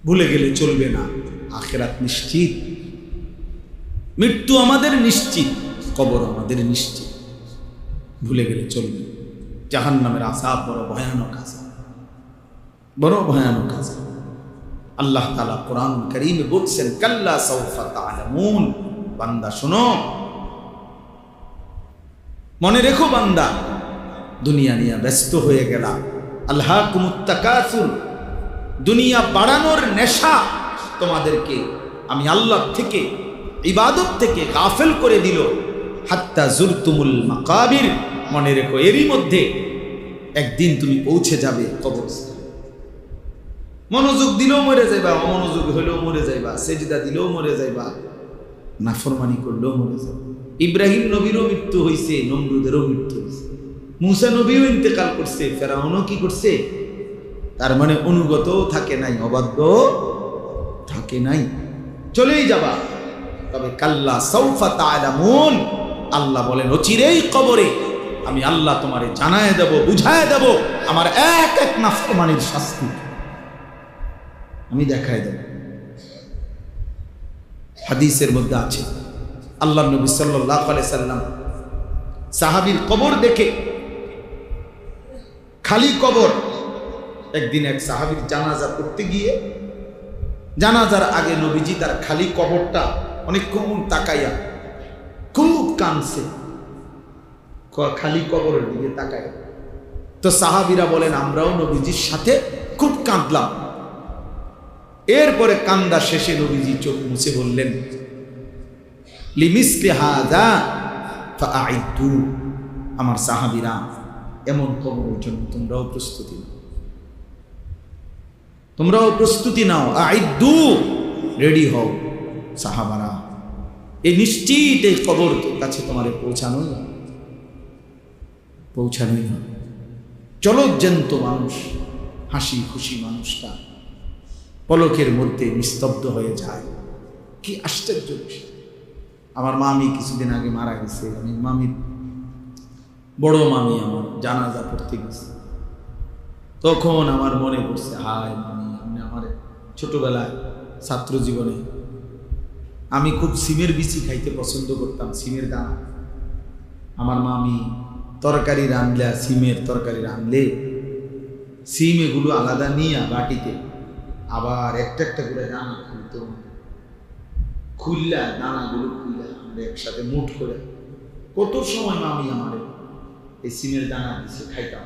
ভুলে গেলে চলবে না। আখিরাত নিশ্চিত, মৃত্যু আমাদের নিশ্চিত, কবর আমাদের নিশ্চিত, ভুলে গেলে চলবে। জাহান্নামের আযাব বড় ভয়ানক আযাব, বড় ভয়ানক আযাব। আল্লাহ তাআলা কোরআনুল কারীমে বলছেন, কাল্লা সাউফা তা'লামুন, বান্দা শোনো, মনে রেখো বান্দা, দুনিয়া নিয়ে ব্যস্ত হয়ে গেলা, আলহাকুমুত তাকাসুর, দুনিয়া বাড়ানোর নেশা তোমাদেরকে আমি আল্লাহ থেকে, ইবাদত থেকে গাফেল করে দিল। হাত্তা জুরতুমুল মাকাবির, মনে রেখো এরই মধ্যে একদিন তুমি পৌঁছে যাবে কবরস্থানে। মনোযোগ দিলেও মরে যাইবা, অমনোযোগ হইলেও মরে যাইবা, সেজদা দিলেও মরে যাইবা, নাফরমানি করলেও মরে যাবে। ইব্রাহিম নবীরও মৃত্যু হয়েছে, নমরুদেরও মৃত্যু হয়েছে, মুসা নবীও ইন্তেকাল করছে, ফেরাউনও কি করছে? তার মানে অনুগত থাকে নাই, অবাধ্য থাকে নাই, চলেই যাবা। তবে কাল্লা সাউফা তা'লামুন, আল্লাহ বলেন অচিরেই কবরে আমি আল্লাহ তোমারে জানায় দেব, বুঝায় দেব আমার এক এক নাফরমানির শাস্তি আমি দেখায় দেব। হাদিসের মধ্যে আছে, আল্লাহ নবী সাল্লাল্লাহু আলাইহি সাল্লাম সাহাবীর কবর দেখে, খালি কবর, একদিন এক সাহাবীর জানাজা করতে গিয়ে জানাজার আগে নবীজি তার খালি কবরটা অনেকক্ষণ তাকাইয়া খুব কাঁদছে, খালি কবরের দিকে তাকাইয়া। তো সাহাবীরা বলেন আমরাও নবীজির সাথে খুব কাঁদলাম। এরপরে কান্দা শেষে নবীজি চোখ মুছে বললেন, লিমিসলি হাযা ফাআইদু, আমার সাহাবীরা এমন কবরের জন্য তোমরাও প্রস্তুতি নাও, তোমরাও প্রস্তুতি নাও, আইদু, রেডি হও সাহাবারা, এই নিশ্চিত এই কবর কাছে তোমারে পৌঁছানোই না। জলজ্যান্ত মানুষ, হাসি খুশি মানুষটা পলকের মধ্যে নিস্তব্ধ হয়ে যায়। কি আশ্চর্য বিষয়! আমার মামি কিছুদিন আগে মারা গেছে, আমি মামির বড় মামি আমার জানাজা পড়তে গেছে, তখন আমার মনে পড়ছে, হায় মামি, আমি আমার ছোটবেলায় ছাত্র জীবনে আমি খুব সিমের বিচি খাইতে পছন্দ করতাম, সিমের দানা। আমার মামি তরকারি রাঁধলে, সিমের তরকারি রাঁধলে সিম এগুলো আলাদা নিয়ে বাটিতে আবার একটা একটা করে দানা খুলতো, খুললা দানাগুলো খুললা আমরা একসাথে মুঠ করে কত সময় মামি আমার এই সিমের দানা দিচ্ছে, খাইতাম।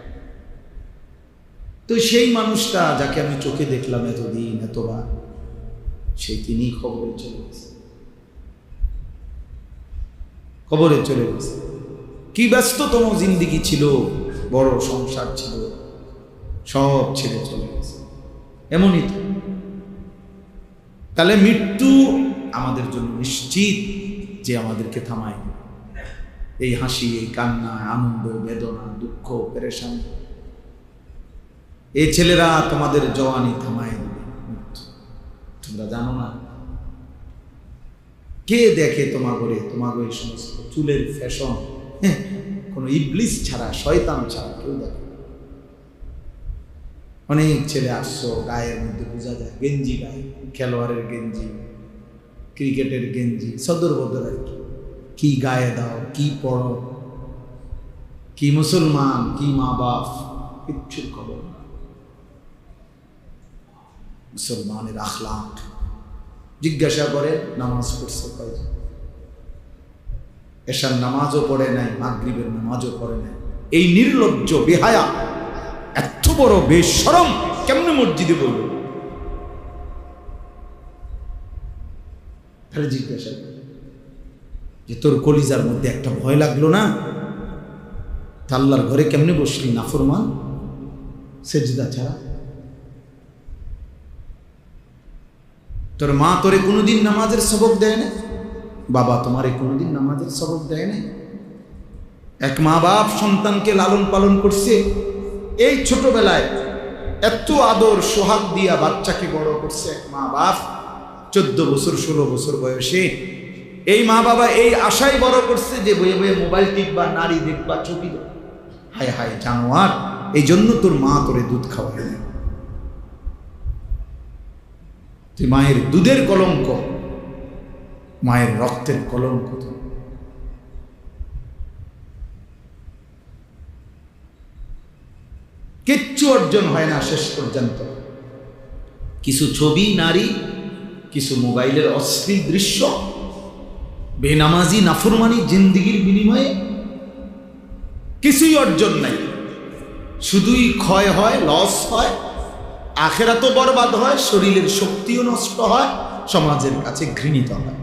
তো সেই মানুষটা যাকে আমি চোখে দেখলাম এতদিন এতবার, সেই তিনি কবরে চলে গেছে, কবরে চলে গেছে। কি ব্যস্ততম জিন্দেগি ছিল, বড় সংসার ছিল, সব ছেড়ে চলে গেছে। এমনই তো, তাহলে মৃত্যু আমাদের জন্য নিশ্চিত যে আমাদেরকে থামায়। এই হাসি, এই কান্না, আনন্দ, বেদনা, দুঃখ, পেরেশানি, এই ছেলেরা তোমাদের জওয়ানি থামায় দেবে। তোমরা জানো না কে দেখে তোমাগরে এই সমস্ত চুলের ফ্যাশন, কোন ইবলিস ছাড়া, শয়তান ছাড়া কেউ দেখে। অনেক ছেলে আসছো, গায়ের মধ্যে বোঝা যায় গেঞ্জি গায়ে, খেলোয়াড়ের গেঞ্জি, ক্রিকেটের গেঞ্জি, সদর বদর আর কি গায়ে দাও, কি পড়ো, কি মুসলমান, কি মা বাপ, কিচ্ছুর খবর না। মুসলমানের আখলাক জিজ্ঞাসা করে, নামাজ পড়ছে কয়জন? এশার নামাজও পড়ে নাই, মাগরিবের নামাজও পড়ে নাই। এই নির্লজ্জ বেহায়া, এত বড় বেশরম কেমনে মসজিদে বলল? তাহলে জিজ্ঞাসা যে তোর কলিজার মধ্যে একটা ভয় লাগলো না? আল্লাহর ঘরে কেমনে বসলি নাফরমান, সেজদা ছাড়া? তোর মা তোরে কোনোদিন নামাজের সবক দেয় না? বাবা তোমারে কোনোদিন নামাজের সবক দেয় না? এক মা বাপ সন্তানকে লালন পালন করছে, এই ছোটবেলায় এত আদর সোহাগ দিয়া বাচ্চাকে বড় করছে এক মা বাপ। 14 বছর 16 বছর বয়সে এই মা বাবা এই আশায় বড় করছে যে বয়ে বয়ে মোবাইল টিপবা, নারী দেখবা, ছবি দেখবা। হায় হায় জানোয়ার, এই জন্য তোর মা তোরে দুধ খাওয়ায় না। তুই মায়ের দুধের কলঙ্ক, মায়ের রক্তের কলঙ্ক। কিচ্ছু অর্জন হয় না শেষ পর্যন্ত। কিছু ছবি নারী, কিছু মোবাইলের অশ্লীল দৃশ্য, বেনামাজি নাফরমানি জিন্দিগির বিনিময়ে কিছুই অর্জন নাই। শুধুই ক্ষয় হয়, লস হয়, আখেরাতও বরবাদ হয়, শরীরের শক্তিও নষ্ট হয়, সমাজের কাছে ঘৃণিত হয়।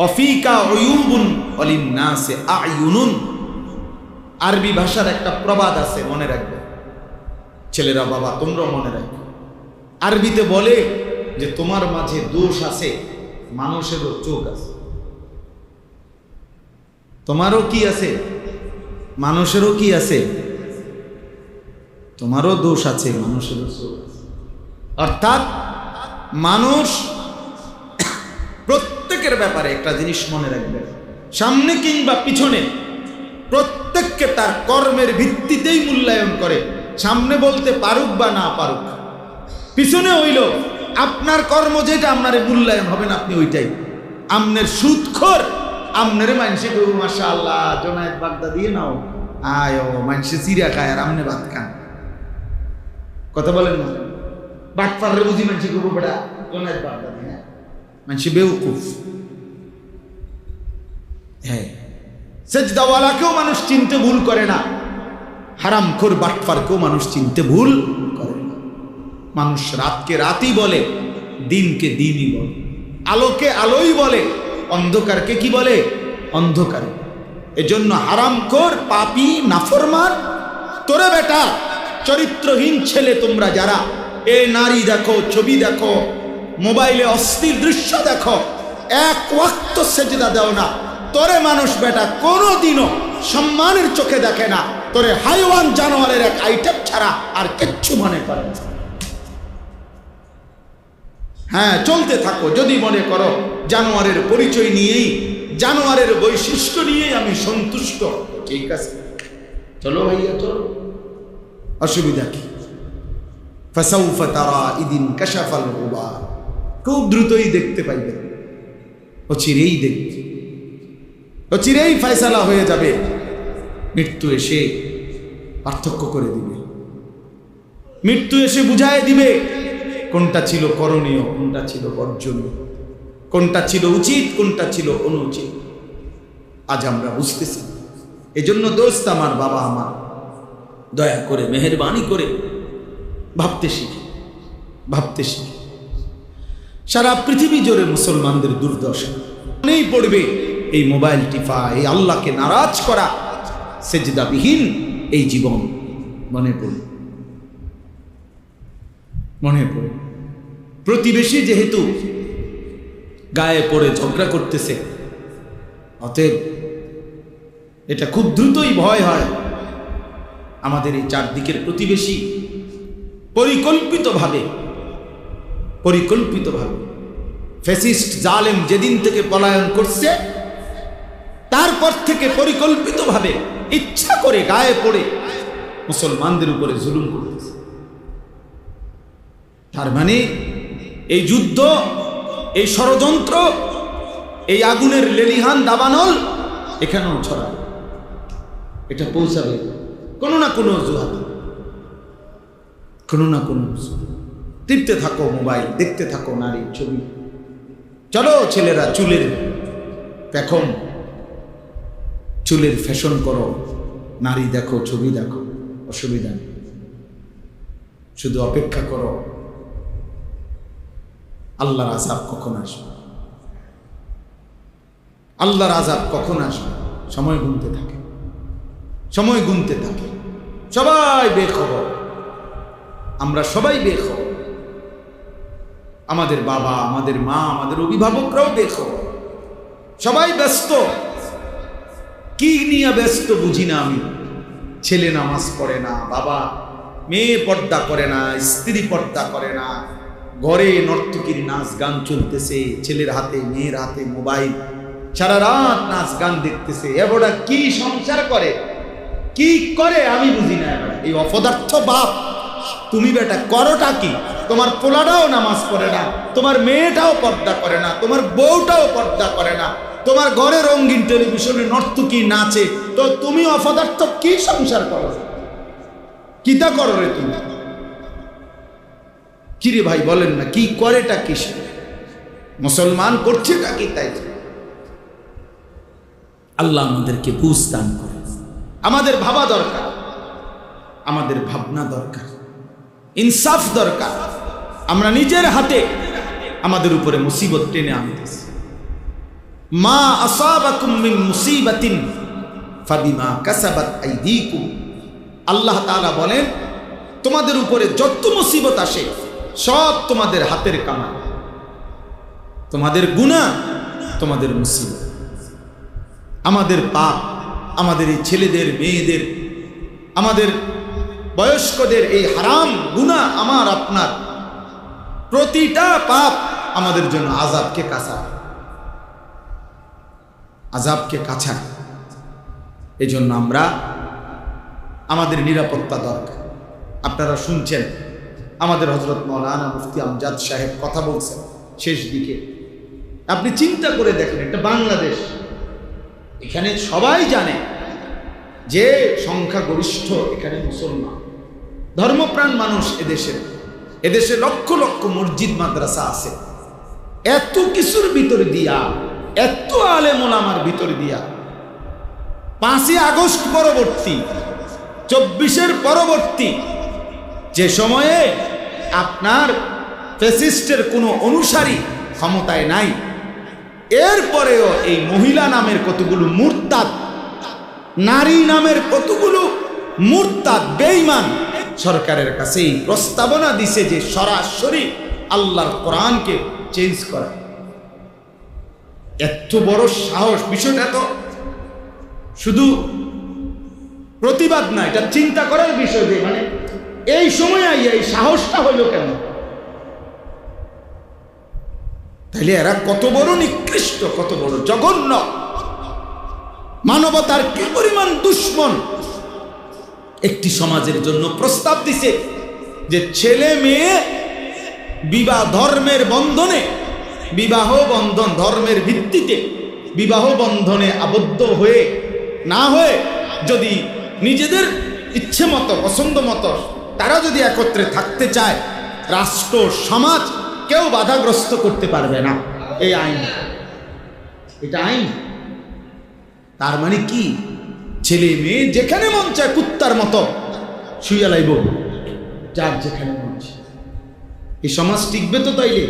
অফিকা উয়ুবুন ওয়ালিন্নাসে আয়ুনুন, আরবি ভাষার একটা প্রবাদ আছে, মনে রাখবে ছেলেরা, বাবা তোমরা মনে রাখবে। আরবিতে বলে যে তোমার মাঝে দোষ আছে, মানুষেরও চোখ আছে। তোমারও কি আছে? মানুষেরও কি আছে? তোমারও দোষ আছে, মানুষেরও চোখ আছে। অর্থাৎ মানুষ প্রত্যেকের ব্যাপারে একটা জিনিস মনে রাখবে, সামনে কিংবা পিছনে প্রত্যেককে তার কর্মের ভিত্তিতেই মূল্যায়ন করে। সামনে বলতে পারুক বা না পারুক, পিছনে হইল আপনার কর্ম যেটা আপনার মূল্যায়ন হবে না, আপনি ওইটাই। আমনের সুদখোর, আমনের মানুষে করবো মাশাআল্লাহ জোনায়েদ বাগদা দিয়ে নাও, আয় মানুষে চিড়া খায় আর আমনে ভাত খান। কথা বলেন না? বাটপারে বুঝি মানুষে করবো বেটা জোনায়েদ বাগদা দিয়ে, মানুষে বেউকুফ। হ্যাঁ, সেজদাওয়ালাকেও মানুষ চিনতে ভুল করে না, হারামখোর বাটপারকেও মানুষ চিনতে ভুল করে না। মানুষ রাতকে রাতই বলে, দিনকে দিনই বলে, আলোকে আলোই বলে, অন্ধকারকে কি বলে? অন্ধকার। এজন্য হারামখোর, পাপী, নাফরমান, তোরে বেটা চরিত্রহীন ছেলে তোমরা যারা এ নারী দেখো, ছবি দেখো, মোবাইলে অশ্লীল দৃশ্য দেখো, এক ওয়াক্ত সেজদা দাও না, তোরে মানুষ বেটা কোনোদিনও সম্মানের চোখে দেখে না, তোরে হাইওয়ান জানোয়ারের এক আইটেম ছাড়া আর কিচ্ছু মনে করে না। হ্যাঁ, চলতে থাকো, যদি মনে করো জানোয়ারের পরিচয় নিয়েই, জানোয়ারের বৈশিষ্ট্য নিয়েই আমি সন্তুষ্ট, ঠিক আছে, চলো ভাইয়া চলো, অসুবিধা কি? ফাসাউফা তারা ইদিন কাশাফাল গুবার, খুব দ্রুতই দেখতে পাইবে, অচিরেই দেখবে, অচিরেই ফয়সালা হয়ে যাবে। মৃত্যু এসে পার্থক্য করে দিবে, মৃত্যু এসে বুঝায় দিবে কোনটা ছিল করণীয়, কোনটা ছিল বর্জনীয়, কোনটা ছিল উচিত, কোনটা ছিল অনুচিত। আজ আমরা বুঝতেছি। এজন্য দোস্ত আমার, বাবা আমার, দয়া করে মেহেরবানি করে ভাবতে শিখি, ভাবতে শিখি। সারা পৃথিবী জুড়ে মুসলমানদের দুর্দশা মনেই পড়বে এই মোবাইল টিপা, এই আল্লাহকে নারাজ করা, সেজদাবিহীন এই জীবন মনে পড়ে, মনে পড়ে। প্রতিবেশী যেহেতু গায়ে পড়ে ঝগড়া করতেছে, অতএব এটা খুব দ্রুতই ভয় হয় আমাদের এই চারদিকের প্রতিবেশী পরিকল্পিতভাবে ফ্যাসিস্ট জালেম যেদিন থেকে পলায়ন করছে, তারপর থেকে পরিকল্পিতভাবে ইচ্ছা করে গায়ে পড়ে মুসলমানদের উপরে জুলুম করতেছে। তার মানে এই যুদ্ধ, এই ষড়যন্ত্র, এই আগুনের লেলিহান দাবানল এখানেও ছড়াবে, এটা পৌঁছাবে কোনো না কোনো অজুহাতে, কোনো না কোনো। টিপতে থাকো মোবাইল, দেখতে থাকো নারীর ছবি। চলো ছেলেরা চুলের পেখম, চুলের ফ্যাশন করো, নারী দেখো, ছবি দেখো, অসুবিধা নেই। শুধু অপেক্ষা করো আল্লাহর আযাব কখন আসবে, আল্লাহর আযাব কখন আসবে। সময় গুনতে থাকে, সময় গুনতে থাকে। সবাই বেখবর, আমরা সবাই বেখবর। আমাদের বাবা, আমাদের মা, আমাদের অভিভাবকরাও বেখবর। সবাই ব্যস্ত। কি নিয়ে ব্যস্ত বুঝি না আমি। ছেলে নামাজ পড়ে না, বাবা, মেয়ে পর্দা করে না, স্ত্রী পর্দা করে না, ঘরে নর্তকীর নাচ গান চলতেছে, ছেলের হাতে মেয়ের হাতে মোবাইল, সারা রাত নাচ গান দেখতেছে। এবারে কি সংসার করে, কি করে আমি বুঝি না। এই অপদার্থ বাপ তুমি বেটা করোটা কি? তোমার পোলাটাও নামাজ পড়ে না, তোমার মেয়েটাও পর্দা করে না, তোমার বউটাও পর্দা করে না, তোমার ঘরে রঙিন টেলিভিশনে নর্তকী নাচে, তো তুমি অপদার্থ কি সংসার করো? কিতা করো রে তুমি? কিরে ভাই বলেন না, কি করেটা কি? মুসলমান করছেটা কি? তাই আল্লাহ আমাদেরকে বুঝ দান করে। আমাদের ভাবা দরকার, আমাদের ভাবনা দরকার, ইনসাফ দরকার। আমরা নিজের হাতে আমাদের উপরে মুসিবত টেনে আনতেছি। মা আসাবাকুম মিন মুসিবাতিন ফাবিমা কাসাবাত আইদিকুম। আল্লাহ তাআলা বলেন, তোমাদের উপরে যত মুসিবত আসে সব তোমাদের হাতের কামাই, তোমাদের গুনাহ, তোমাদের মুসিবত। আমাদের পাপ, আমাদের এই ছেলেদের, মেয়েদের, আমাদের বয়স্কদের এই হারাম গুনাহ, আমার আপনার প্রতিটা পাপ আমাদের জন্য আযাবকে কাছায়, আযাবকে কাছায়। এই জন্য আমরা আমাদের নিরাপত্তা দরকার। আপনারা শুনছেন আমাদের হযরত মাওলানা মুফতি আমজাদ সাহেব কথা বলছেন শেষ দিকে। আপনি চিন্তা করে দেখেন, এটা বাংলাদেশ, এখানে সবাই জানে যে সংখ্যাগরিষ্ঠ এখানে মুসলমান, ধর্মপ্রাণ মানুষ এদেশে লক্ষ লক্ষ মসজিদ মাদ্রাসা আছে। এত কিছুর ভিতরে দিয়া, এত আলেম ওলামার ভিতরে দিয়া 5ই আগস্ট পরবর্তী, 24-এর পরবর্তী যে সময়ে আপনার ফ্যাসিস্টের কোনো অনুসারী ক্ষমতায় নাই, এরপরেও এই মহিলা নামের কতগুলো মুরতাদ, নারী নামের কতগুলো মুরতাদ বেঈমান সরকারের কাছে এই প্রস্তাবনা দিছে যে সরাসরি আল্লাহর কোরআনকে চেঞ্জ করা। এত বড় সাহস! বিষয়টা তো শুধু প্রতিবাদ না, এটা চিন্তা করার বিষয় যে মানে এই সময় এই সাহসটা হইল কেন? তাইলে এরা কত বড় নিকৃষ্ট, কত বড় জঘন্য, মানবতার কি পরিমাণ দুশ্মন। একটি সমাজের জন্য প্রস্তাব দিছে যে ছেলে মেয়ে বিবাহ ধর্মের বন্ধনে, বিবাহ বন্ধন ধর্মের ভিত্তিতে বিবাহ বন্ধনে আবদ্ধ হয়ে না হয়ে যদি নিজেদের ইচ্ছে মতো, পছন্দ মতো তারা যদি একত্রে থাকতে চায়, রাষ্ট্র সমাজ কেউ বাধাগ্রস্ত করতে পারবে না। এই আইন, এটা আইন। তার মানে কি? ছেলে মেয়ে যেখানে মন চায় কুত্তার মতো শুইয়া লাইব, যার যেখানে মন চায়। এই সমাজ টিকবে তো? তাইলে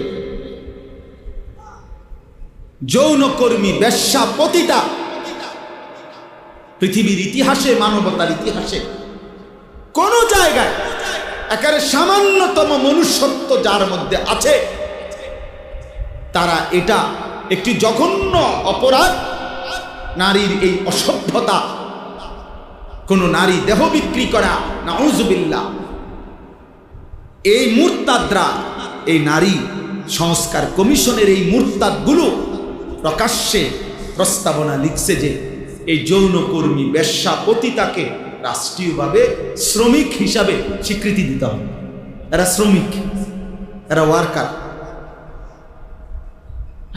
যৌনকর্মী, বেশ্যা, পতিতা পৃথিবীর ইতিহাসে, মানবতার ইতিহাসে কোন জায়গায় একেবারে সামান্যতম মনুষ্যত্ব যার মধ্যে আছে, তারা এটা একটি জঘন্য অপরাধ, নারীর এই অসভ্যতা, কোন নারী দেহ বিক্রি করা, নাউযুবিল্লাহ। এই মুরতাদরা, এই নারী সংস্কার কমিশনের এই মুরতাদগুলো প্রকাশ্যে প্রস্তাবনা লিখছে যে এই যৌনকর্মী, বেশ্যা, পতিতাকে রাষ্ট্রীয়ভাবে শ্রমিক হিসাবে স্বীকৃতি দিতে হবে। এরা শ্রমিক, এরা ওয়ার্কার।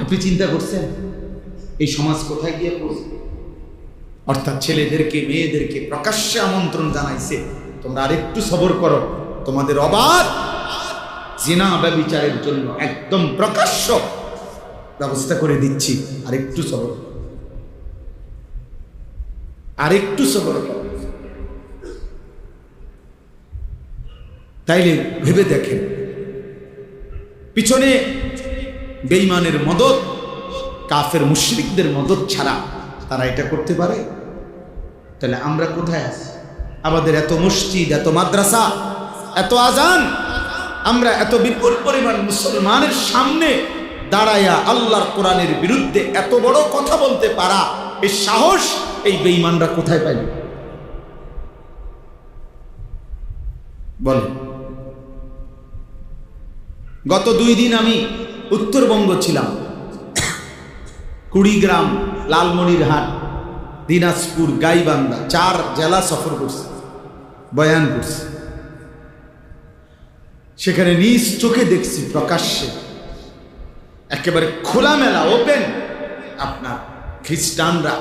আপনি চিন্তা করছেন এই সমাজ কোথায় গিয়ে পড়ছে? অর্থাৎ ছেলেদেরকে, মেয়েদেরকে প্রকাশ্যে আমন্ত্রণ জানাইছে, তোমরা আরেকটু সবর করো, তোমাদের অবাধ জিনা ব্যভিচারের জন্য একদম প্রকাশ্য ব্যবস্থা করে দিচ্ছি, আরেকটু সবর, আরেকটু সবর করো। তাইলে ভেবে দেখেন, পিছনে বেঈমানের মদত, কাফের মুশরিকদের মদত ছাড়া তারা এটা করতে পারে? তাহলে আমরা কোথায় আছি? আমাদের এত মসজিদ, এত মাদ্রাসা, এত আজান, আমরা এত বিপুল পরিমাণ মুসলমানের সামনে দাঁড়াইয়া আল্লাহর কোরআনের বিরুদ্ধে এত বড় কথা বলতে পারা, এই সাহস এই বেঈমানরা কোথায় পাইল? বলেন। গত 2 দিন আমি উত্তরবঙ্গ ছিলাম, কুড়িগ্রাম, লালমনিরহাট, দিনাজপুর, গাইবান্ধা, 4 জেলা সফর করছি, বয়ান করছি। সেখানে নিজ চোখে দেখছি প্রকাশ্যে একেবারে খোলামেলা ওপেন আপনার খ্রিস্টানরা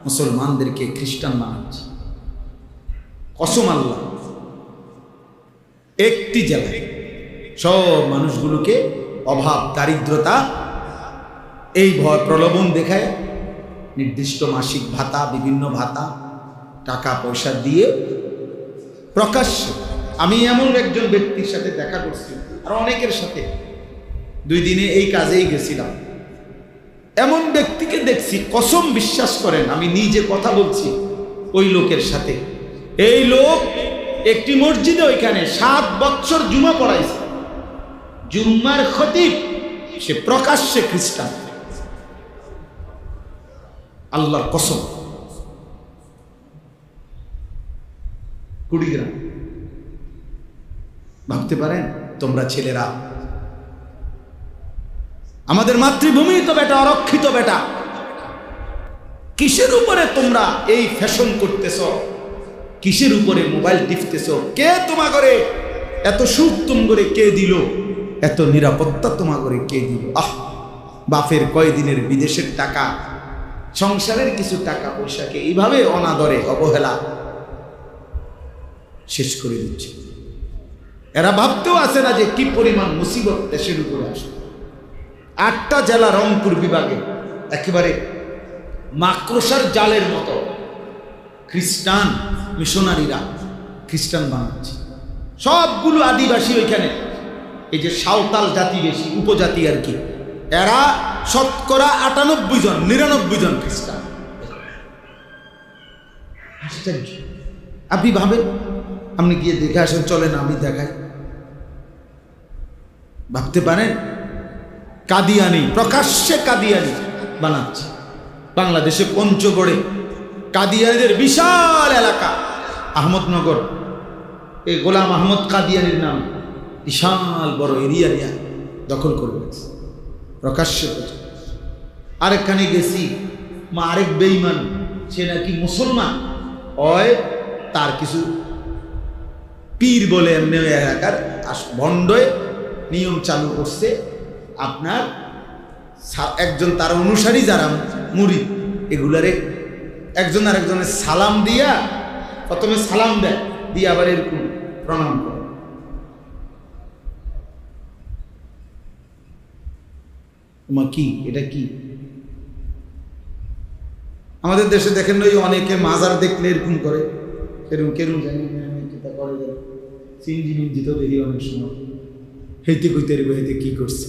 মুসলমানদেরকে খ্রিস্টান বানাচ্ছে। কসম আল্লাহ, একটি জেলায় সব মানুষগুলোকে অভাব দারিদ্রতা এই ভয় প্রলোভন দেখায় নির্দিষ্ট মাসিক ভাতা, বিভিন্ন ভাতা, টাকা পয়সা দিয়ে প্রকাশ্যে। আমি এমন একজন ব্যক্তির সাথে দেখা করছি, আর অনেকের সাথে 2 দিনে এই কাজেই গেছিলাম। এমন ব্যক্তিকে দেখছি, কসম বিশ্বাস করেন আমি নিজে কথা বলছি ওই লোকের সাথে। এই লোক একটি মসজিদে ওইখানে 7 বছর জুমা পড়াইছে, জুম্মার খতিব, সে প্রকাশ্যে খ্রিস্টান। আল্লাহর কসম। কুড়িগ্রাম, ভাবতে পারেন তোমরা ছেলেরা, আমাদের মাতৃভূমি তো বেটা, অরক্ষিত বেটা, কিসের উপরে তোমরা এই ফ্যাশন করতেছ? কিসের উপরে মোবাইল টিপতেছ? কে তোমা করে এত সুখ তুম করে কে দিল? এত নিরাপত্তা তোমা করে কে দিল? বাপের কয়দিনের বিদেশের টাকা, সংসারের কিছু টাকা পয়সাকে এইভাবে অনাদরে অবহেলা শেষ করে দিচ্ছে। এরা ভাবতেও আসে না যে কি পরিমাণ মুসিবত দেশের উপরে আসে। 8টা জেলা রংপুর বিভাগে একেবারে মাকড়সার জালের মতো খ্রিস্টান মিশনারিরা খ্রিস্টান বানাচ্ছে। সবগুলো আদিবাসী ওইখানে, এই যে সাঁওতাল জাতি বেশি, উপজাতি আর কি, এরা শতকরা 98 জন, 99 জন খ্রিস্টান। আশ্চর্য। আপনি ভাবেন, আপনি গিয়ে দেখে আসেন, চলেন আমি দেখাই। ভাবতে পারেন কাদিয়ানি, প্রকাশ্যে কাদিয়ানি বানাচ্ছে। বাংলাদেশে পঞ্চগড়ে কাদিয়ানিদের বিশাল এলাকা, আহমদনগর, এই গোলাম আহমদ কাদিয়ানির নাম, বিশাল বড় এরিয়া দখল করবে প্রকাশ্যে। আরেকখানে গেছি, আরেক বেঈমান, সে নাকি মুসলমান হয়, তার কিছু পীর বলে এমনি এলাকার ভণ্ডয় নিয়ম চালু করছে। আপনার একজন তার অনুসারী যারা মুরিদ, এগুলারে একজন আরেকজনের সালাম দিয়া, প্রথমে সালাম দেয়, দিয়ে আবার এরকম প্রণাম করে। কি এটা কি? আমাদের দেশে দেখেন ওই অনেকে মাজার দেখলে এরকম করে, কেরম কেরম জানি করে, সিনজি মিনজি তো দেখি অনেক সময়, হেঁটে কইতে হেঁটে কি করছে,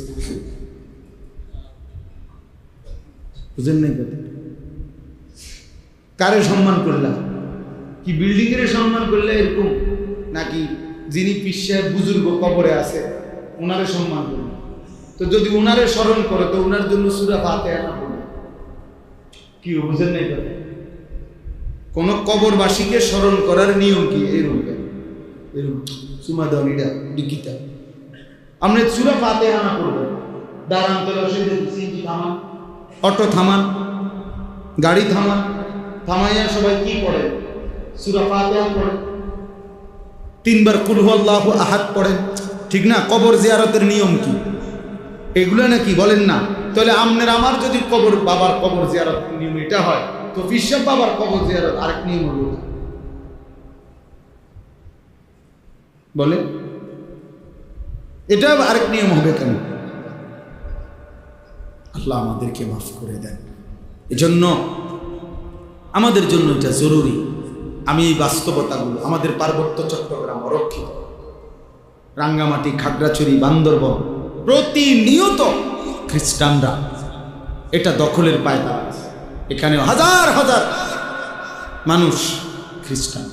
বুঝেন নাই কথা? কারে সম্মান করলাম? কি বিল্ডিং এর সম্মান করলে এরকম, নাকি যিনি পীর সাহেব বুজুর্গ কবরে আছে ওনারে সম্মান করবে? তো যদি ওনারে স্মরণ করে তো ওনার জন্য সূরা ফাতিহা না পড়বে কি? বুঝেন নাই কথা? কোন কবরবাসীকে স্মরণ করার নিয়ম কি? এরকম এরকম সুমা দাওনিটা ডিকিটা আপনি সূরা ফাতিহা না পড়বেন, দাঁড়ান তো সিনজি থামান, অটো থামান, গাড়ি থামান, থামাইয়া সবাই কি পড়ে? সূরা ফাতিহা পড়ে, 3 বার কুল হুয়াল্লাহু আহাদ পড়েন, ঠিক না? কবর জিয়ারতের নিয়ম কি? এগুলো নাকি বলেন না? তাহলে আমনের আমার যদি কবর, বাবার কবর জিয়ারত নিয়ম এটা হয়, তো পীর সাহেব বাবার কবর জিয়ারত আরেক নিয়ম হলো, বলে এটা আরেক নিয়ম হবে কেন? আল্লাহ আমাদেরকে মাফ করে দেন। এজন্য আমাদের জন্য এটা জরুরি। আমি এই বাস্তবতাগুলো, আমাদের পার্বত্য চট্টগ্রাম অরক্ষিত, রাঙ্গামাটি, খাগড়াছড়ি, বান্দরবন, প্রতিনিয়ত খ্রিস্টানরা এটা দখলের পায়তারা। এখানে হাজার হাজার মানুষ খ্রিস্টান।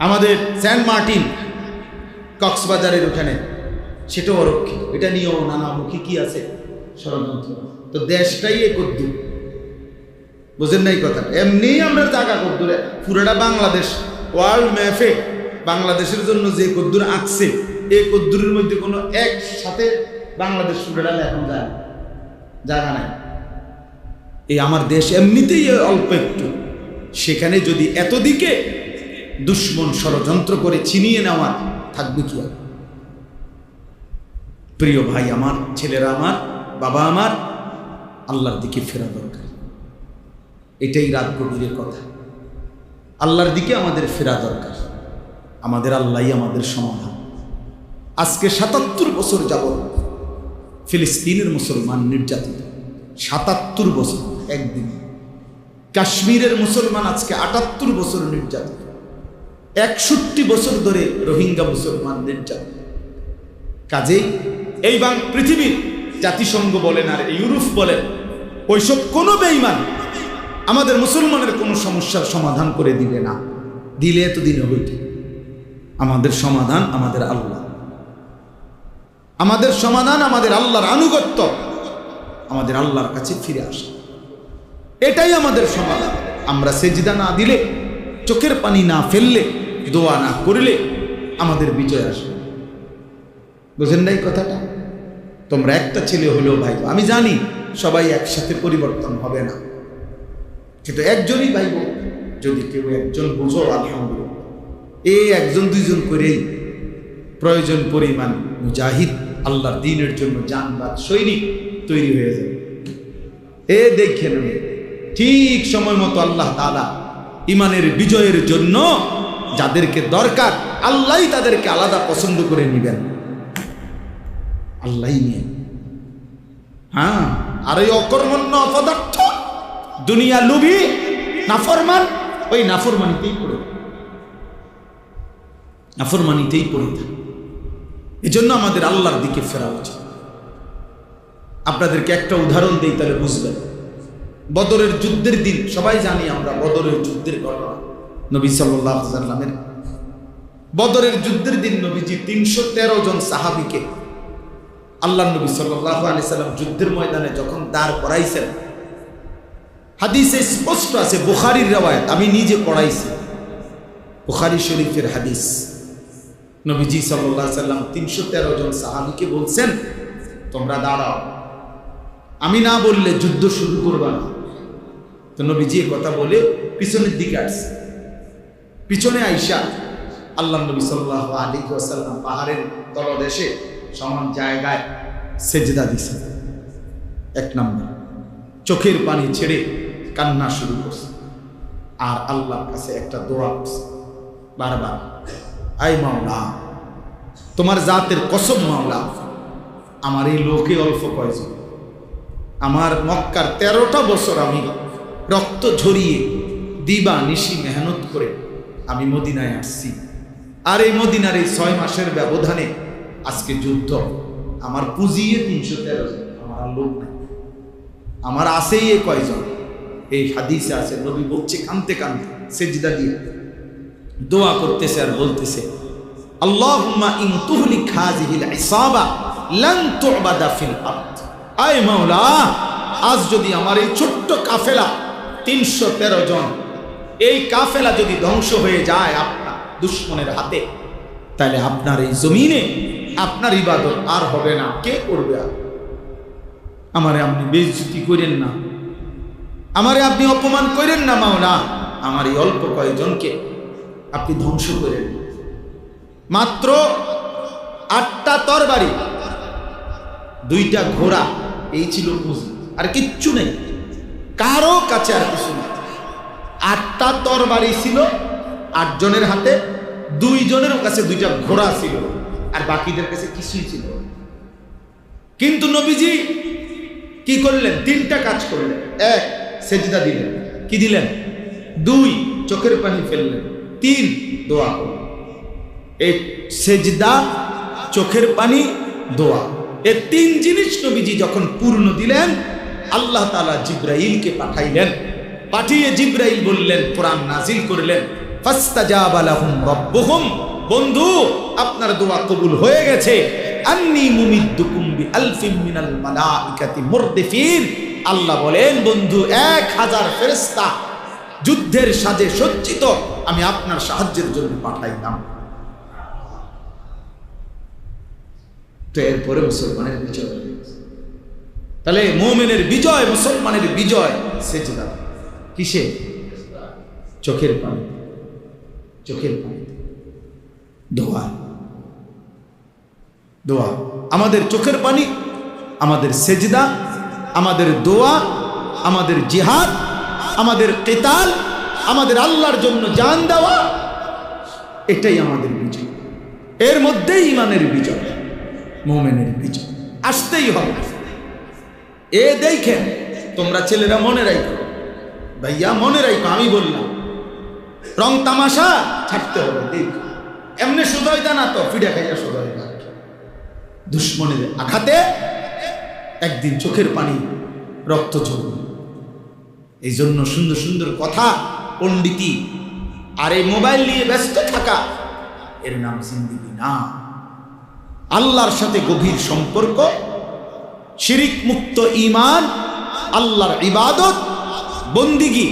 আমাদের সেন্ট মার্টিন কক্সবাজারের ওখানে, সেটাও অরক্ষিত। এটা নিয়েও নানামুখী কি আছে, ষড়যন্ত্র। তো দেশটাই এ কদ্দুর, বুঝেন নাই কথা? এমনি আমরা জায়গা কদ্দুরে, পুরোটা বাংলাদেশ ওয়ার্ল্ড ম্যাপে বাংলাদেশের জন্য যে কদ্দুর আঁকছে, এই কদ্দুরের মধ্যে কোনো একসাথে বাংলাদেশ পুরোটা এখন যায় জায়গা নাই। এই আমার দেশ এমনিতেই অল্প একটু, সেখানে যদি এতদিকে দুশ্মন ষড়যন্ত্র করে ছিনিয়ে নেওয়া, থাকবে কি আর? প্রিয় ভাই আমার, ছেলেরা আমার, বাবা আমার, আল্লাহর দিকে ফেরা দরকার। এটাই রাত গভীরের কথা। আল্লাহর দিকে আমাদের ফেরা দরকার। আমাদের আল্লাহই আমাদের সমাধান। আজকে ৭৭ বছর যাবত ফিলিস্তিনের মুসলমান নির্যাতিত। ৭৭ বছর একদিন। কাশ্মীরের মুসলমান আজকে ৭৮ বছর নির্যাতিত। ৬১ বছর ধরে রোহিঙ্গা মুসলমান নির্যাতিত। কাজেই এই পৃথিবীর জাতিসংঘ বলেন আর ইউরোপ বলেন, ওইসব কোনো বেঈমান আমাদের মুসলমানের কোনো সমস্যার সমাধান করে দিবে না। দিলে এতদিনে হইত। আমাদের সমাধান আমাদের আল্লাহ। আমাদের সমাধান আমাদের আল্লাহর আনুগত্য, আমাদের আল্লাহর কাছে ফিরে আসা, এটাই আমাদের সমাধান। আমরা সেজদা না দিলে, চোখের পানি না ফেললে, দোয়া না করলে আমাদের বিজয় আসবে। বুঝেন নাই কথাটা? তোমরা একটা ছেলে হলেও ভাই, আমি জানি সবাই একসাথে পরিবর্তন হবে না, কিন্তু একজনই ভাইব। যদি কেউ একজন বুঝো, আলহামদুলিল্লাহ। এই একজন দুইজন করেই প্রয়োজন পরিমাণ মুজাহিদ, আল্লাহর দ্বীনের জন্য জানবাদ সৈনিক তৈরি হয়ে যাবে। দেখেন ঠিক সময় মতো আল্লাহ তাআলা ইমানের বিজয়ের জন্য যাদেরকে দরকার, আল্লাহই তাদেরকে আলাদা পছন্দ করে নিবেন। আল্লাহই নিয়ে। হ্যাঁ, আর ওই অকর্মণ্য অপদার্থ, দুনিয়া লুভি, নাফরমান, ওই নাফরমানিতেই পড়ে, নাফরমানিতেই পড়ে থাকে। এজন্য আমাদের আল্লাহর দিকে ফেরা উচিত। আপনাদেরকে একটা উদাহরণ দিই, তাহলে বুঝবেন। বদরের যুদ্ধের দিন, সবাই জানি আমরা বদরের যুদ্ধের ঘটনা। নবী সাল্লাল্লাহু আলাইহি ওয়াসাল্লামের বদরের যুদ্ধের দিন নবীজি ৩১৩ জন সাহাবীকে আল্লাহ নবী সাল্লাল্লাহু আলাইহি ওয়াসাল্লাম যুদ্ধের ময়দানে যখন দাঁড় করাইছেন, হাদিসে স্পষ্ট আছে, বুখারীর রওয়ায়াত, আমি নিজে পড়াইছি, বুখারী শরীফের হাদিস। নবীজি সাল্লাল্লাহু আলাইহি ওয়াসাল্লাম ৩১৩ জন সাহাবীকে বলছেন, তোমরা দাঁড়াও, আমি না বললে যুদ্ধ শুরু করবা না। তো নবীজি কথা বলে পিছনের দিকে আসছে। পিছনে আইসা আল্লাহ নবী সাল্লাল্লাহু আলাইহি ওয়াসাল্লাম পাহাড়ের তলদেশে সমান জায়গায় সেজদা দিছে। ১ নম্বর, চোখের পানি ছেড়ে কান্না শুরু করছে, আর আল্লাহর কাছে একটা দোয়া করছে বারবার, আয় মাওলা, তোমার জাতের কসম মাওলা, আমার এই লোকে অল্প কয়জন, আমার মক্কার ১৩টা বছর আমি রক্ত ঝরিয়ে দিবা নিশি মেহনত করে আমি মদিনায় আসছি, আর এই মদিনার এই ৬ মাসের ব্যবধানে আজকে যুদ্ধ, আমার পুঁজিয়ে ৩১৩ জন, আমার লোক নাই, আমার আসেই এ কয়জন। এই হাদিসে আছে, নবী বলছে কাঁদতে কাঁদতে, সেজদা দিয়ে দোয়া করতেছে আর বলতেছে, আল্লাহুম্মা ইন তুহলিক হাযিহিল ইসাবা লান তু'বাদা ফিল আরদ। আয় মাওলা, আজ যদি আমার এই ছোট্ট কাফেলা ৩১৩ জন, এই কাফেলা যদি ধ্বংস হয়ে যায় আপনার দুশমনের হাতে, তাহলে আপনার এই জমিনে আপনার ইবাদত আর হবে না। কে করবে? আমারে আপনি বেইজ্জতি করেন না, আমারে আপনি অপমান করেন না মাওলা, আমার এই অল্প কয়েকজনকে আপনি ধ্বংস করেন। মাত্র ৮টা তরবারি, 2টা ঘোড়া, এই ছিল পুঁজি, আর কিচ্ছু নেই কারো কাছে, আর কিছু নেই। 8টা তরবারি ছিল 8 জনের হাতে, 2 জনের কাছে 2টা ঘোড়া ছিল, আর বাকিদের কাছে কিছুই ছিল। কিন্তু নবীজি কি করলেন? 3টা কাজ করলেন। 1, সেজদা দিলেন। কি দিলেন? 2, চোখের পানি ফেললেন। 3, দোয়া করলেন। এই সেজদা, চোখের পানি, দোয়া, এই 3 জিনিস নবীজি যখন পূর্ণ দিলেন, আল্লাহ তাআলা জিবরাইলকে পাঠাইলেন। পাঠিয়ে জিবরাইল বললেন, কোরআন নাজিল করলেন, ফাস্তাজাবা লাহুম রাব্বুহুম, বন্ধু আপনার দোয়া কবুল হয়ে গেছে। আন্নী মুমিদ্দুকুম বিআলফিন মিনাল মালাইকাতি মুরদিফিন। আল্লাহ বলেন, বন্ধু 1000 ফেরেশতা যুদ্ধের সাজে সজ্জিত আমি আপনার সাহায্যের জন্য পাঠাইলাম। তো এরপরে মুসলমানের বিজয়। তাহলে মুমিনের বিজয়, মুসলমানের বিজয় সেজদা। কিসে? চোখের পানি, চোখের পানি, দোয়া, দোয়া। আমাদের চোখের পানি, আমাদের সেজদা, আমাদের দোয়া, আমাদের জিহাদ, আমাদের কিতাল, আমাদের আল্লাহর জন্য জান দেওয়া, এটাই আমাদের বিজয়। এর মধ্যেই ইমানের বিজয়, মুমিনের বিজয় আসতেই হবে। এ দেখেন তোমরা ছেলেরা মনে রাখো, ভাইয়া মনে রাখো, আমি বললাম রং তামাশা ছাড়তে হবে। দেখো এমনি সোজাই না তো ফিরে খাইয়া সোজাই না, দুশ্মনের আঘাতে একদিন চোখের পানি, রক্ত ঝরবে। এই জন্য সুন্দর সুন্দর কথা, পণ্ডিতি আর এই মোবাইল নিয়ে ব্যস্ত থাকা, এর নাম জিন্দেগি না। আল্লাহর সাথে গভীর সম্পর্ক, শিরিক মুক্ত ঈমান, আল্লাহর ইবাদত, বন্দিগি,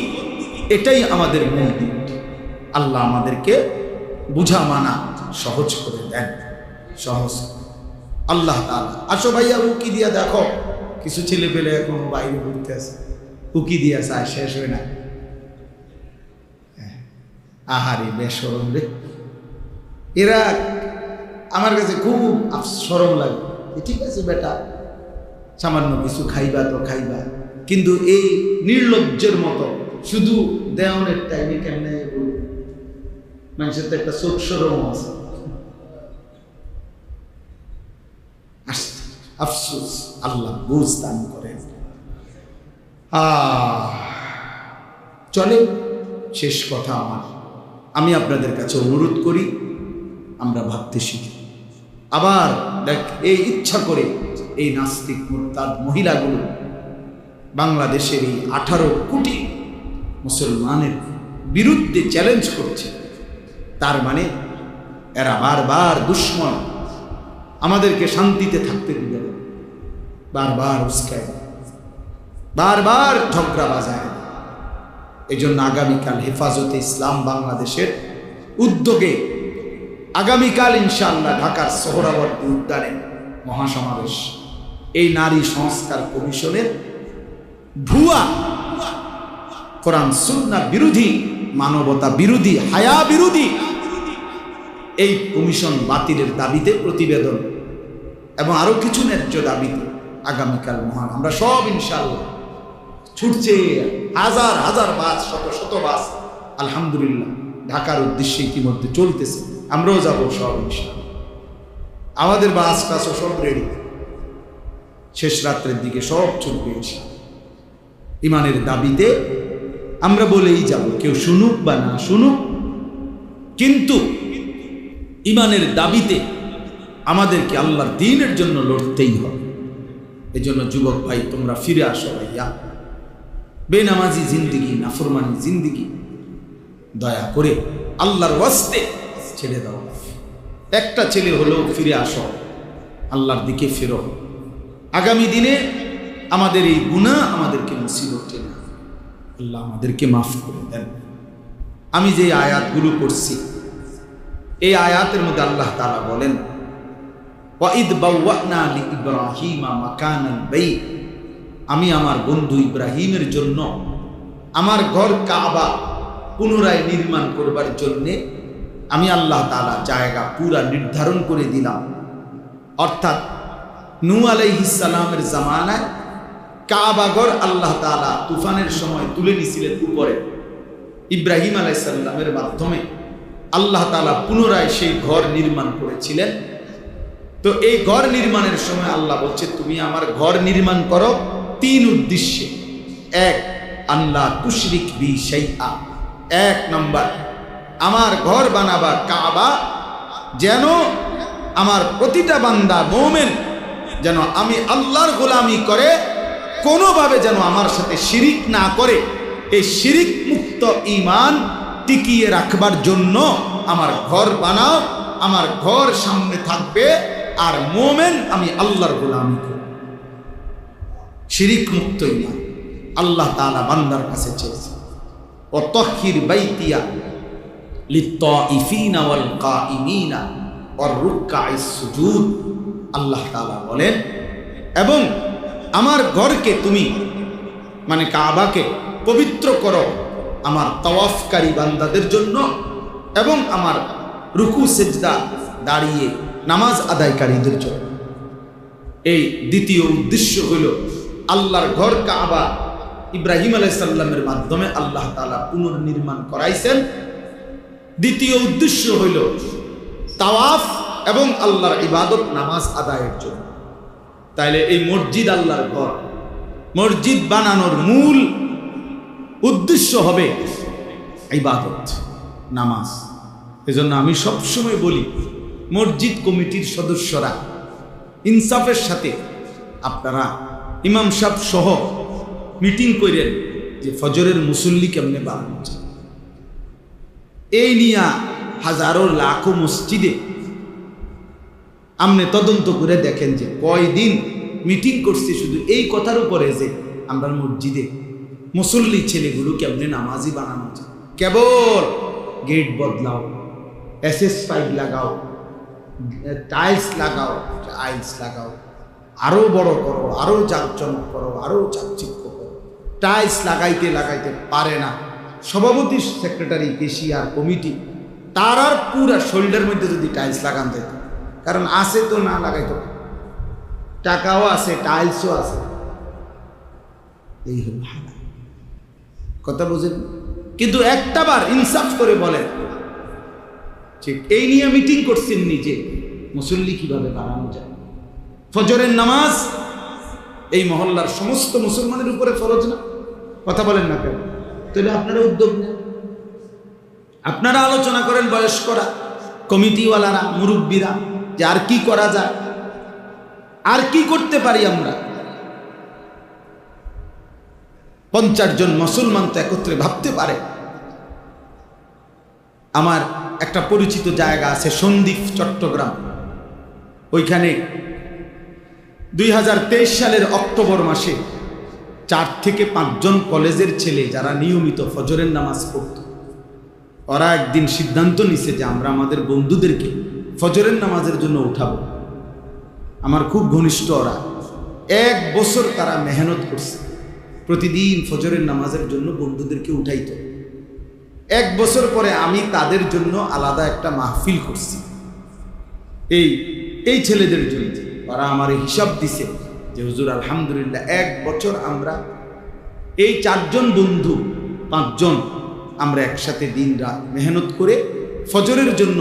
এটাই আমাদের মূল দিক। আল্লাহ আমাদেরকে বুঝা মানা সহজ করে দেন, সহজ। আল্লাহ তাআলা, আসো ভাইয়া উকি দিয়া দেখো, কিছু ছেলে পেলে এখন বাইরে ঘুরতে আছে, উকি দিয়া চায়, শেষ হয় না। আহারে বেশরম রে, এরা আমার কাছে খুব শরম লাগে। ঠিক আছে বেটা, সামান্য কিছু খাইবা তো খাইবা, কিন্তু এই নির্লজ্জের মতো শুধু দেওয়ানের টাইমে কেমনে মানুষের তো একটা চোখ সরম আছে। আফসোস, আল্লাহ বুঝ দান করেন। চলে শেষ কথা আমার, আমি আপনাদের কাছে অনুরোধ করি আমরা ভাবতে শিখি। আবার দেখ, এই ইচ্ছা করে এই নাস্তিক মুরতাদ মহিলাগুলো বাংলাদেশের এই 18 কোটি মুসলমানের বিরুদ্ধে চ্যালেঞ্জ করছে, তার মানে এরা বারবার দুশ্মন, আমাদেরকে শান্তিতে থাকতে দিবে না, বারবার উস্কায়, বারবার ঝগড়া বাজায়। এই জন্য আগামীকাল হেফাজতে ইসলাম বাংলাদেশের উদ্যোগে আগামীকাল ইনশাআল্লাহ ঢাকার সোহরাওয়ার্দী উদ্যানে মহাসমাবেশ। এই নারী সংস্কার কমিশনের ভুয়া, কোরআন সুন্নাহ বিরোধী, মানবতা বিরোধী, হায়া বিরোধী এই কমিশন বাতিলের দাবিতে প্রতিবেদন এবং আরো কিছু ন্যায্য দাবিতে আগামীকাল মহান আমরা সব ইনশাআল্লাহ ছুটছে, হাজার হাজার বাস, শত শত বাস আলহামদুলিল্লাহ ঢাকার উদ্দেশ্যে ইতিমধ্যে চলতেছে। আমরাও যাবো সব ইনশাআল্লাহ। আমাদের বাস টাসও সব রেডি, শেষ রাত্রের দিকে সব ছুটবে ইনশাআল্লাহ। ইমানের দাবিতে আমরা বলেই যাব, কেউ শুনুক বা না শুনুক, কিন্তু ইমানের দাবিতে আমাদেরকে আল্লাহর দ্বীনের জন্য লড়তেই হবে। এজন্য যুবক ভাই, তোমরা ফিরে আসো ভাইয়া, বেনামাজি জিন্দিগি, নাফরমানি জিন্দিগি দয়া করে আল্লাহর ওয়াস্তে ছেড়ে দাও। একটা ছেলে হলেও ফিরে আসো, আল্লাহর দিকে ফেরো। আগামী দিনে আমাদের এই গুনাহ আমাদেরকে মুসিবত টেনে, আল্লাহ আমাদেরকে মাফ করে দেন। আমি যে আয়াতগুলো পড়ছি, এই আয়াতের মধ্যে আল্লাহ তাআলা বলেন, ওয়াইদ বাওয়ানা লিইব্রাহিমা মাকানাল বাইত, আমি আমার বন্ধু ইব্রাহিমের জন্য আমার ঘর কাবা পুনরায় নির্মাণ করবার জন্যে আমি আল্লাহ তাআলা জায়গা পুরা নির্ধারণ করে দিলাম। অর্থাৎ নূহ আলাইহিস সালামের জামানায় কাবা ঘর আল্লাহ তাআলা তুফানের সময় তুলে নিয়েছিলেন উপরে, ইব্রাহিম আলাইহিস সালামের মাধ্যমে আল্লাহ তাআলা পুনরায় সেই ঘর নির্মাণ করেছিলেন। তো এই ঘর নির্মাণের সময় আল্লাহ বলছে, তুমি আমার ঘর নির্মাণ করো 3 উদ্দেশ্যে। 1, আল্লাহ তুশরিক বি শাইআ, 1 নম্বর, আমার ঘর বানাবা কাবা যেন আমার প্রতিটা বান্দা মুমিন যেন আমি আল্লাহর গোলামি করে কোনোভাবে যেন আমার সাথে শিরিক না করে, এই শিরিক মুক্ত ঈমান টিকিয়ে রাখবার জন্য আমার ঘর বানাও। আমার ঘর সামনে থাকবে আর মুমিন আমি আল্লাহর গোলামি করব। শিরিক মুক্ত ঈমান আল্লাহ তাআলা বান্দার কাছে চেয়েছে। ও তাহহির বাইতিয়া লিত্তাইফিনা ওয়াল কাইমিনা ওয়ার রুকআইস সুজুদ, আল্লাহ তাআলা বলেন, এবং আমার ঘরকে তুমি মানে কাবাকে পবিত্র করো আমার তাওয়াফকারী বান্দাদের জন্য এবং আমার রুকু সেজদা দাঁড়িয়ে নামাজ আদায়কারীদের জন্য। এই দ্বিতীয় উদ্দেশ্য হইল আল্লাহর ঘর কাবা ইব্রাহিম আলাইহিস সালামের মাধ্যমে আল্লাহ তাআলা পুনর্নির্মাণ করাইছেন। দ্বিতীয় উদ্দেশ্য হইল তাওয়াফ এবং আল্লাহর ইবাদত নামাজ আদায়ের জন্য। তাইলে এই মসজিদ আল্লাহর ঘর, মসজিদ বানানোর মূল উদ্দেশ্য হবে ইবাদত নামাজ। এজন্য আমি সবসময় বলি মসজিদ কমিটির সদস্যরা ইনসাফের সাথে আপনারা ইমাম সাহেব সহ মিটিং করেন যে ফজরের মুসল্লি কেমনে বাড়ানো যায়। এই নিয়ে হাজারো লাখো মসজিদে আপনি তদন্ত করে দেখেন যে কয়দিন মিটিং করছে শুধু এই কথার উপরে যে আমরা মসজিদে মুসল্লি ছেলেগুলো কেমনে নামাজি বানানো যায়। কেবল গেট বদলাও, SS5 লাগাও, টাইলস লাগাও, আরো বড় করো, আরো জাঁকজমক করো, আরো চাকচিক্য করো। টাইলস লাগাইতে পারে না সভাপতি, সেক্রেটারি, কেশিয়ার, কমিটি, তার আর পুরা শরীরের মধ্যে যদি টাইলস লাগান যেত, কারণ আছে তো না লাগাইতো, টাকাও আছে, টাইলসও আছে। এই হল কথা বুঝেন। কিন্তু একটাবার ইনসাফ করে বলেন ঠিক এই নিয়ে মিটিং করছেন নিজে মুসল্লি কিভাবে বাড়ানো যায়। ফজরের নামাজ এই মহল্লার সমস্ত মুসলমানের উপরে ফরজ না? কথা বলেন না কেন? তাহলে আপনারা উদ্যোগ নেন, আপনারা আলোচনা করেন বয়স্করা, কমিটিওয়ালারা, মুরব্বীরা, যে আর কি করা যায়, আর কি করতে পারি আমরা। 50 জন মুসলমান তো একত্রে ভাবতে পারে। আমার একটা পরিচিত জায়গা আছে সন্দ্বীপ, চট্টগ্রাম। ওইখানে 2023 সালের অক্টোবর মাসে 4 থেকে 5 জন কলেজের ছেলে যারা নিয়মিত ফজরের নামাজ পড়ত, ওরা একদিন সিদ্ধান্ত নিছে যে আমরা আমাদের বন্ধুদেরকে ফজরের নামাজের জন্য উঠাবো। আমার খুব ঘনিষ্ঠ ওরা, 1 বছর তারা মেহনত করছে, প্রতিদিন ফজরের নামাজের জন্য বন্ধুদেরকে উঠাইতো। 1 বছর পরে আমি তাদের জন্য আলাদা একটা মাহফিল করছি এই ছেলেদের জন্য। ওরা আমার হিসাব দিছে যে হুজুর আলহামদুলিল্লাহ 1 বছর আমরা এই 4 জন বন্ধু 5 জন আমরা একসাথে দিন রাত মেহনত করে ফজরের জন্য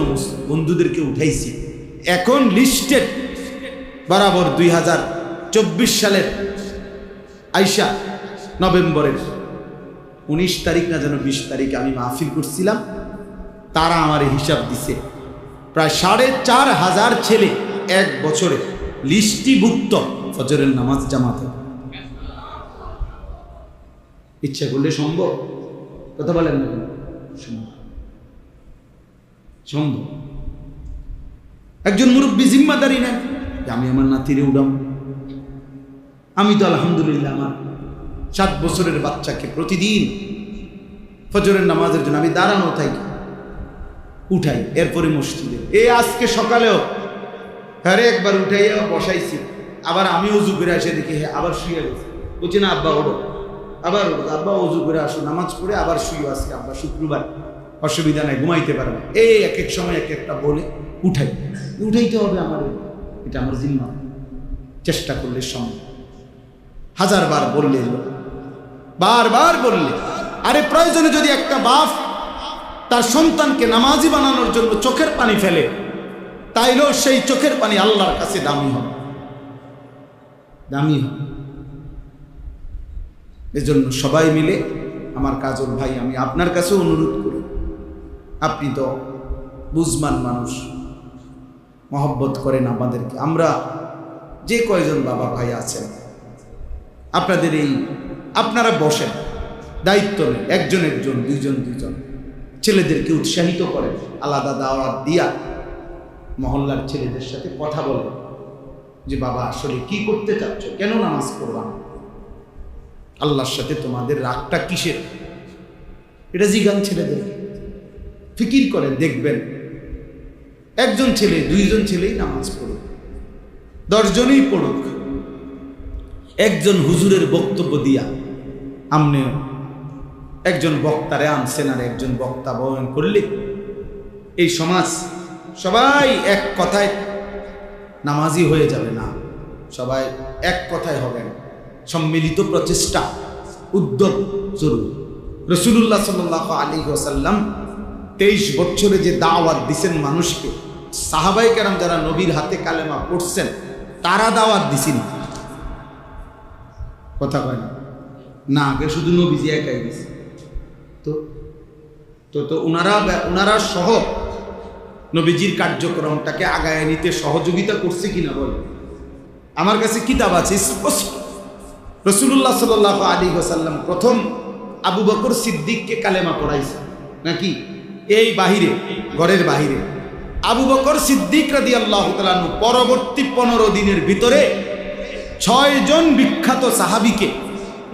বন্ধুদেরকে উঠাইছি। এখন লিস্টেড বরাবর 2024 সালের আইসা নভেম্বরের 19 তারিখ না যেন 20 তারিখে আমি মাহফিল করছিলাম, তারা আমার হিসাব দিছে প্রায় 4500 ছেলে 1 বছরে লিস্টিভুক্ত ফজরের নামাজ জামাতে। ইচ্ছা করলে সম্ভব? কথা বলেন না কেন? সম্ভব। একজন মুরব্বী জিম্মাদারি নেন যে আমি আমার নাতিরে উঠাম। আমি তো আলহামদুলিল্লাহ আমার 7 বছরের বাচ্চাকে প্রতিদিন ফজরের নামাজের জন্য আমি দাঁড়ানো থাকি, উঠাই, এরপরে মসজিদে। আজকে সকালেও একবার উঠাইয়া বসাইছি, আবার আমি উজু করে এসে দেখি আবার শুয়ে গেছি। বলছি না আব্বা ওঠো, আবার আব্বা উজু করে আসো, নামাজ পড়ে আবার শুয়ে আসি, আব্বা শুক্রবার অসুবিধা নাই, ঘুমাইতে পারবে। এক এক সময় এক একটা বলে উঠাইতে হবে আমার, এটা আমার জিম্মা। চেষ্টা করলে সম্ভব। 1000 বার বললে, বারবার বললে। আরে প্রয়োজনে যদি একটা বাপ তার সন্তানকে নামাজি বানানোর জন্য চোখের পানি ফেলে, তাইলেও সেই চোখের পানি আল্লাহর কাছে দামি হবে, দামি হবে। এজন্য সবাই মিলে, আমার কাজল ভাই, আমি আপনার কাছে অনুরোধ করি, আপনি তো বুঝমান মানুষ, মহব্বত করেন আমাদেরকে। আমরা যে কয়জন বাবা ভাই আছেন, আপনাদের আপনারা বসেন, দায়িত্ব নেন, একজন একজন, দুইজন ছেলেদেরকে উৎসাহিত করেন, আলাদা দাওয়াত দিয়া মহল্লার ছেলেদের সাথে কথা বলেন যে বাবা আসলে কি করতে চাচ্ছ, কেন নামাজ পড়বা না, আল্লাহর সাথে তোমাদের রাগটা কিসের, এটা জিজ্ঞান ছেলেদেরকে। ফিকির করেন, দেখবেন একজন ছেলে, 2 জন ছেলেই নামাজ পড়ুক, 10 জনই পড়ুক, একজন হুজুরের বক্তব্য দিয়া আমনে একজন বক্তারে আনছেন আর একজন বক্তা বয়ান করলে এই সমাজ সবাই এক কথায় নামাজি হয়ে যাবে না। সবাই এক কথায় হবেন, সম্মিলিত প্রচেষ্টা, উদ্যোগ জরুরি। রাসূলুল্লাহ সাল্লাল্লাহু আলাইহি ওয়াসাল্লাম 23 বছরে যে দাওয়াত দিছেন মানুষকে, সাহাবায়ে কেরাম যারা নবীর হাতে কালেমা পড়ছেন তারা দাওয়াত দিছেন, কথা কয় না, না আগে শুধু নবীজি একাই দিছে। তো তো তো ওনারা সহ নবীজির কার্যক্রমটাকে আগায় নিতে সহযোগিতা করছে কিনা বলে? আমার কাছে কিতাব আছে স্পষ্ট। রাসূলুল্লাহ সাল্লাল্লাহু আলাইহি ওয়াসাল্লাম প্রথম আবু বকর সিদ্দিককে কালেমা পড়াইছে নাকি? এই বাহিরে, ঘরের বাহিরে আবু বকর সিদ্দিক রাদিয়াল্লাহু তাআলা আনহু পরবর্তী 15 দিনের ভিতরে 6 জন বিখ্যাত সাহাবীকে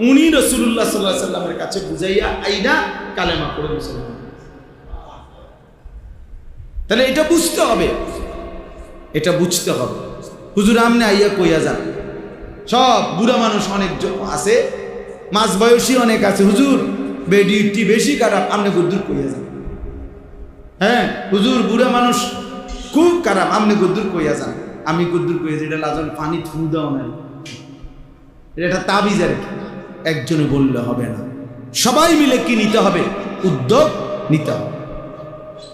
উনি রাসূলুল্লাহ সাল্লাল্লাহু আলাইহি ওয়াসাল্লামের কাছে বুঝাইয়া আইনা কালেমা পড়ে মুসলমান। তাহলে এটা বুঝতে হবে, এটা বুঝতে হবে। হুজুর আমনে আইয়া কইয়া যান, সব বুড়া মানুষ অনেক আছে, মাঝ বয়সী অনেক আছে, হুজুর বেডিটি বেশি খারাপ, আমনে গুদ্দুর কইয়া যান। হ্যাঁ হুজুর বুড়া মানুষ খুব খারাপ, আমনে গুদ্দুর কইয়া যান। আমি গুদ্দুর কইয়া যাই, এটা লাজন পানি থু দাও নাই, এটা তাবিজ আর কি। একজনে বললে হবে না, সবাই মিলে কি নিতে হবে? উদ্যোগ নিতে হবে,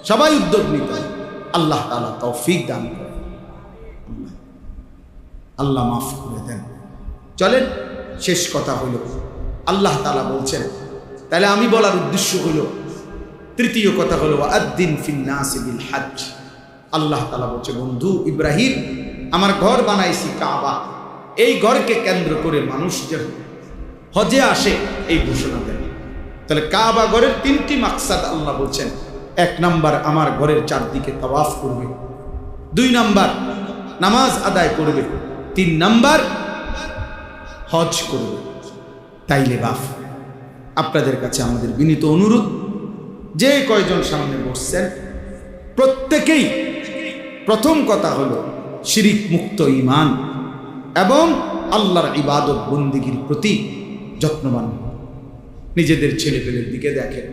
সবাই উদ্যোগ নিতে হবে। আল্লাহ তাআলা তৌফিক দান করেন, আল্লাহ মাফ করে দেন। চলেন শেষ কথা হইল, আল্লাহ তাআলা বলছেন, তাহলে আমি বলার উদ্দেশ্য হইল, তৃতীয় কথা হলো আদ্দিন ফিন নাস বিল হজ। আল্লাহ তাআলা বলছে, বন্ধু ইব্রাহিম, আমার ঘর বানাইছি কাবা, এই ঘরকে কেন্দ্র করে মানুষ যেন হজে আসে এই ঘোষণা দেন। তাহলে কাবা ঘরের 3টি মাকসাদ আল্লাহ বলছেন। 1 নাম্বার আমার ঘরের চারদিকে তাওয়াফ করবে, 2 নাম্বার নামাজ আদায় করবে, 3 নাম্বার হজ করবে। তাইলে বাপ আপনাদের কাছে আমাদের বিনীত অনুরোধ, যে কয়জন সামনে বসছেন প্রত্যেকেই প্রথম কথা হলো শিরিক মুক্ত ঈমান এবং আল্লাহর ইবাদত বন্দেগীর প্রতি যত্নবান। নিজেদের ছেলেপেলের দিকে দেখেন,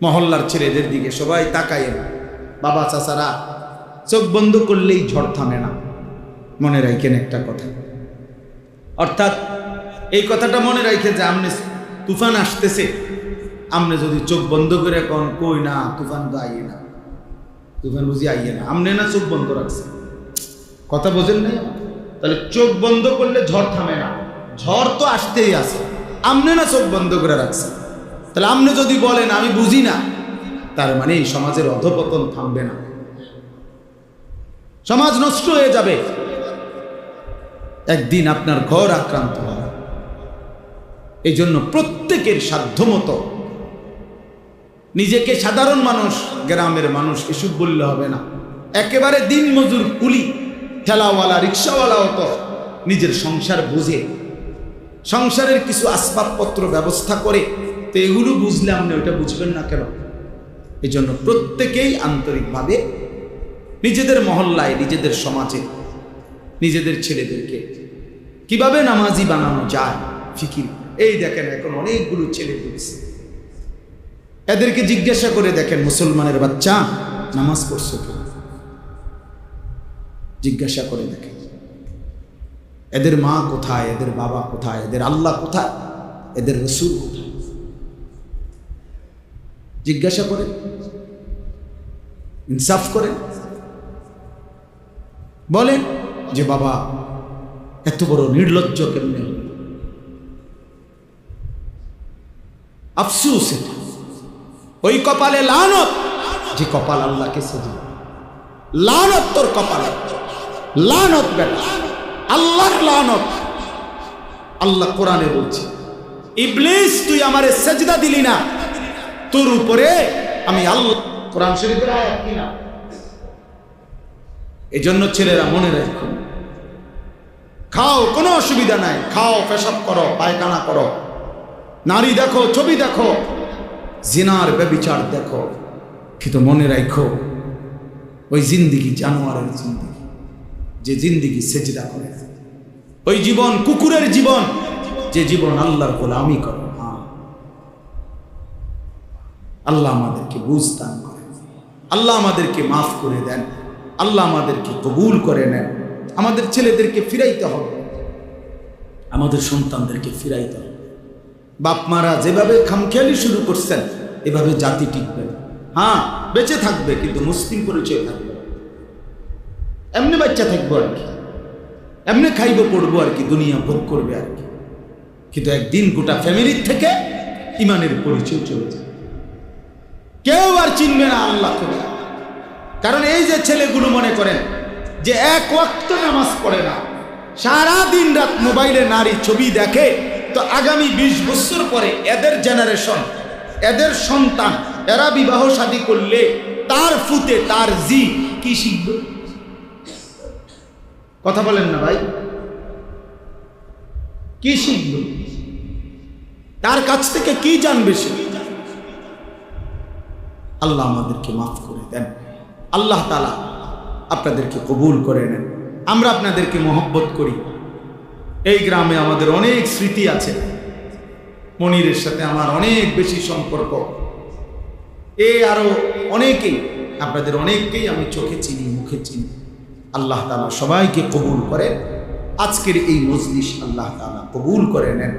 মহল্লার ছেলেদের দিকে সবাই তাকায়েন। বাবা চাচারা চোখ বন্ধ করলেই ঝড় থামে না, মনে রাখেন একটা কথা। অর্থাৎ এই কথাটা মনে রাখেন যে আমনে তুফান আসতেছে, আমনে যদি চোখ বন্ধ করে কোন কই না তুফান তো আইয়ে না, তুফান বুঝি আইয়ে না, আমনে না চোখ বন্ধ রাখছে, কথা বোঝেন নাই? তাহলে চোখ বন্ধ করলে ঝড় থামে না, ঝড় তো আসতেই আছে, আমনে না চোখ বন্ধ করে রাখছে। তাহলে আমনে যদি বলেন আমি বুঝি না, তার মানে এই সমাজের অধপতন থামবে না, সমাজ নষ্ট হয়ে যাবে, একদিন আপনার ঘর আক্রান্ত হবে। এই জন্য প্রত্যেকের সাধ্যমতো নিজেকে সাধারণ মানুষ, গ্রামের মানুষ এসব বললে হবে না, একেবারে দিন মজুর কুলি ঠেলাওয়ালা রিক্সাওয়ালাও তো নিজের সংসার বুঝে, সংসারের কিছু আসবাবপত্র ব্যবস্থা করে, তো এগুলো বুঝলে আপনি ওইটা বুঝবেন না কেন? এই জন্য প্রত্যেকেই আন্তরিকভাবে নিজেদের মহল্লায়, নিজেদের সমাজে, নিজেদের ছেলেদেরকে কিভাবে নামাজি বানানো যায় ফিকির। এই দেখেন এখন অনেকগুলো ছেলে বুঝছে, এদেরকে জিজ্ঞাসা করে দেখেন, মুসলমানের বাচ্চা নামাজ পড়ছো কি? জিজ্ঞাসা করে দেখেন এদের মা কোথায়, এদের বাবা কোথায়, এদের আল্লাহ কোথায়, এদের রসুল কোথায়? জিজ্ঞাসা করে, ইনসাফ করে বলেন যে বাবা এত বড় নির্লজ্জ কেমনে হল? আফসোস, ওই কপালে লানত যে কপাল আল্লাহকে সেজে। লানত তোর কপালে, লানত বেটা, আল্লাহর লানত। আল্লাহ কোরআনে বলছে, ইবলিস তুই আমারে সেজদা দিলি না, তোর উপরে আমি আল্লাহ। কোরআন শরীফের আয়াত কিনা? এই জন্য ছেলেরা মনে রাখো, খাও কোনো অসুবিধা নাই, খাও, পেশাব করো, পায়খানা করো, নারী দেখো, ছবি দেখো, জিনার ব্যভিচার দেখো, কিন্তু মনে রাখো ওই জিন্দিগি জানোয়ারের জিন্দিগি, যে জিন্দিগি সেজদা করে, ওই জীবন কুকুরের জীবন, যে জীবন আল্লাহর গোলামি করে। আল্লাহ আমাদেরকে বুঝ দান করেন, আল্লাহ আমাদেরকে মাফ করে দেন, আল্লাহ আমাদেরকে কবুল করে নেন। আমাদের ছেলেদেরকে ফিরাইতে হবে, আমাদের সন্তানদেরকে ফিরাইতে হবে। বাপ মারা যেভাবে খামখেয়ালি শুরু করছেন, এভাবে জাতি টিকবে না। হ্যাঁ, বেঁচে থাকবে কিন্তু মুসলিম পরিচয় থাকবে, এমনি বাচ্চা থাকবো আর কি, এমনি খাইবো পড়বো আর কি, দুনিয়া ভোগ করবে আর কি, কিন্তু একদিন গোটা ফ্যামিলির থেকে ইমানের পরিচয় চলে যাবে, কেউ আর চিনবে না আল্লাহ করে। কারণ এই যে ছেলেগুলো মনে করেন যে এক ওয়াক্ত নামাজ পড়ে না, সারা দিন রাত মোবাইলে নারী ছবি দেখে, তো আগামী 20 বছর পরে এদের জেনারেশন, এদের সন্তান, এরা বিবাহ শাদী করলে তার ফুতে তার জি কি শিখবে? কথা বলেন না ভাই, কি শিখবে? তার কাছ থেকে কি জানবে সে? আল্লাহ আমাদেরকে মাফ করে দেন, আল্লাহ তাআলা আপনাদেরকে কবুল করে নেন। আমরা আপনাদেরকে মহব্বত করি। এই গ্রামে আমাদের অনেক স্মৃতি আছে, মনিরের সাথে আমার অনেক বেশি সম্পর্ক, আরো অনেকেই, আপনাদের অনেককেই আমি চোখে চিনি, মুখে চিনি। আল্লাহ তাআলা সবাইকে কবুল করেন। আজকের এই মজলিস আল্লাহ তাআলা কবুল করে নেন।